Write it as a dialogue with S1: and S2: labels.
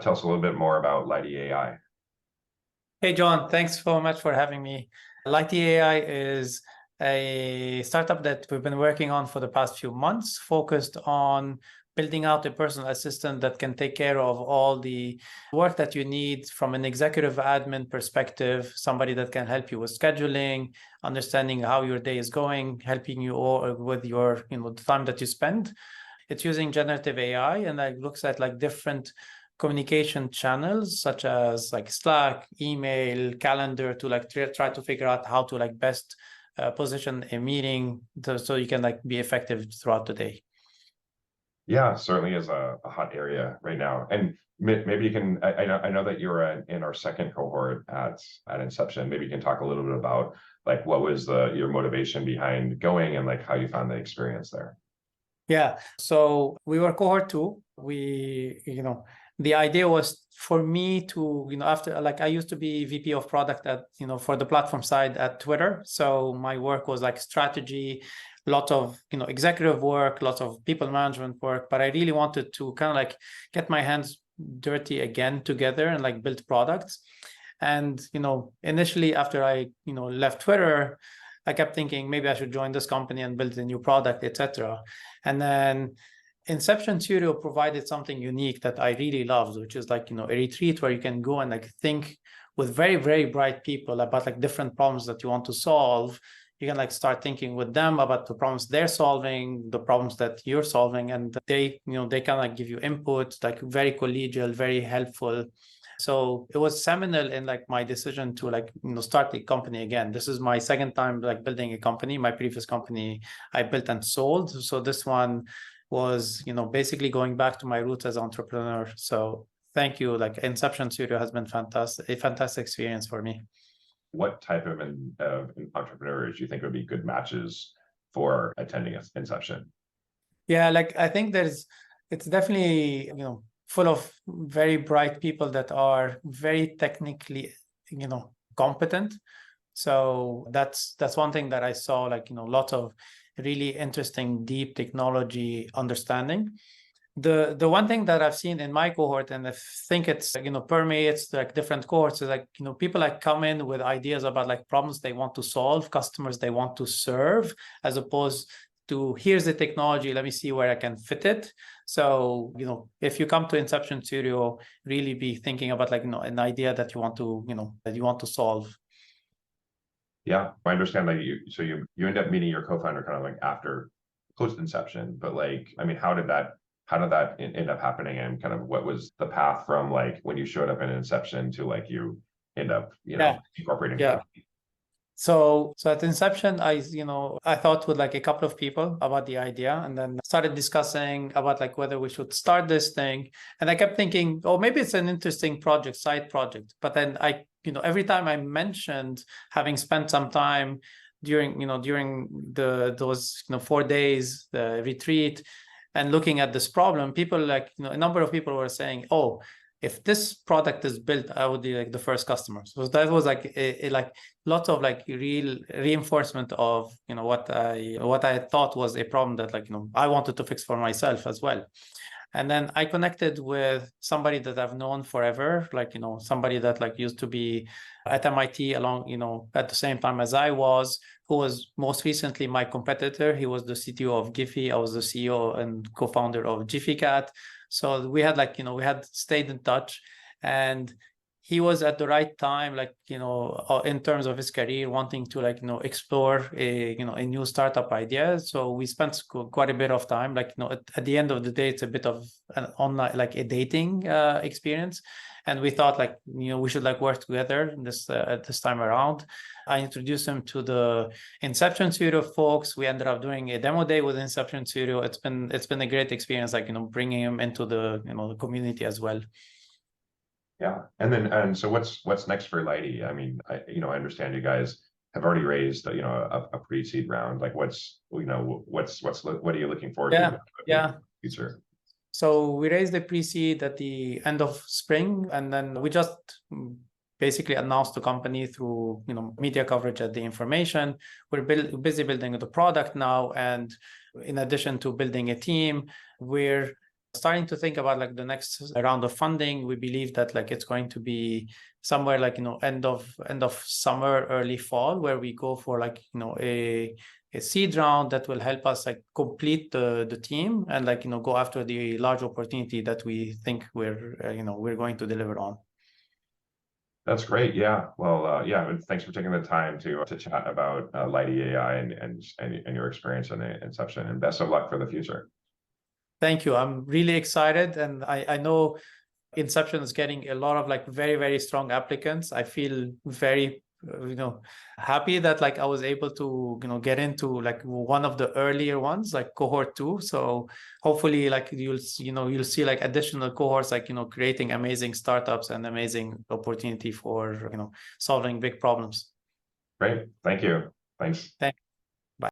S1: Tell us a little bit more about Lighty AI.
S2: Hey, John, thanks so much for having me. Lighty AI is a startup that we've been working on for the past few months, focused on building out a personal assistant that can take care of all the work that you need from an executive admin perspective, somebody that can help you with scheduling, understanding how your day is going, helping you all with your, the time that you spend. It's using generative AI, and it looks at like different communication channels such as like Slack, email, calendar to like try to figure out how to like best position a meeting so you can like be effective throughout the day.
S1: Yeah, certainly is a hot area right now. And maybe you can, I know that you're in our second cohort at Inception. Maybe you can talk a little bit about like what was your motivation behind going and like how you found the experience there.
S2: Yeah, so we were cohort 2. The idea was for me to, after like I used to be VP of product at, for the platform side at Twitter. So my work was like strategy, lot of, executive work, lots of people management work, but I really wanted to kind of like get my hands dirty again together and like build products. And, initially after I, left Twitter, I kept thinking maybe I should join this company and build a new product, etc. And then Inception Studio provided something unique that I really loved, which is like, a retreat where you can go and like think with very, very bright people about like different problems that you want to solve. You can like start thinking with them about the problems they're solving, the problems that you're solving, and they, they kind of like give you input, like very collegial, very helpful. So it was seminal in like my decision to like, start the company again. This is my second time like building a company. My previous company I built and sold. So this one was, basically going back to my roots as an entrepreneur. So thank you. Like Inception Studio has been fantastic, a fantastic experience for me.
S1: What type of entrepreneurs do you think would be good matches for attending Inception?
S2: Yeah, like I think it's definitely, full of very bright people that are very technically, competent. So that's one thing that I saw, like, lots of really interesting, deep technology understanding. The one thing that I've seen in my cohort, and I think it's, permeates like different cohorts, is like, people like come in with ideas about like problems they want to solve, customers they want to serve, as opposed to here's the technology, let me see where I can fit it. So, if you come to Inception Studio, really be thinking about like, an idea that you want to solve.
S1: Yeah, I understand that you end up meeting your co-founder kind of like after post Inception, but like, I mean, how did that end up happening, and kind of what was the path from like when you showed up in Inception to like you end up, incorporating?
S2: Yeah. So at Inception, I thought with like a couple of people about the idea, and then started discussing about like whether we should start this thing. And I kept thinking, oh, maybe it's an interesting project, side project. But then every time I mentioned having spent some time during those 4 days, the retreat, and looking at this problem, people like, a number of people were saying, oh, if this product is built, I would be like the first customer. So that was like like lots of like real reinforcement of what I thought was a problem that like I wanted to fix for myself as well. And then I connected with somebody that I've known forever, like somebody that like used to be at MIT along at the same time as I was, who was most recently my competitor. He was the CTO of Giphy. I was the CEO and co-founder of JiffyCat. So we had like, we had stayed in touch, and he was at the right time, like, in terms of his career, wanting to like, explore a new startup idea. So we spent quite a bit of time, like, at the end of the day, it's a bit of an online, like a dating experience. And we thought like, we should like work together this time around. I introduced him to the Inception Studio folks. We ended up doing a demo day with Inception Studio. It's been a great experience, like, bringing him into the, the community as well.
S1: Yeah. And so what's next for Lighty? I mean, I understand you guys have already raised, a pre-seed round. Like what are you looking forward to?
S2: Yeah.
S1: Future?
S2: So we raised the pre-seed at the end of spring, and then we just basically announced the company through media coverage at the information. We're busy building the product now, and in addition to building a team, we're starting to think about like the next round of funding. We believe that like it's going to be somewhere like, end of summer, early fall, where we go for like, a seed round that will help us like complete the team and like, go after the large opportunity that we think we're going to deliver on.
S1: That's great. Yeah. Well, yeah. And thanks for taking the time to chat about Lighty AI and your experience in Inception. And best of luck for the future.
S2: Thank you. I'm really excited, and I know Inception is getting a lot of like very, very strong applicants. I feel very happy that like I was able to get into like one of the earlier ones, like cohort 2. So hopefully like you'll see like additional cohorts, like creating amazing startups and amazing opportunity for solving big problems.
S1: Great. Thank you. Thanks.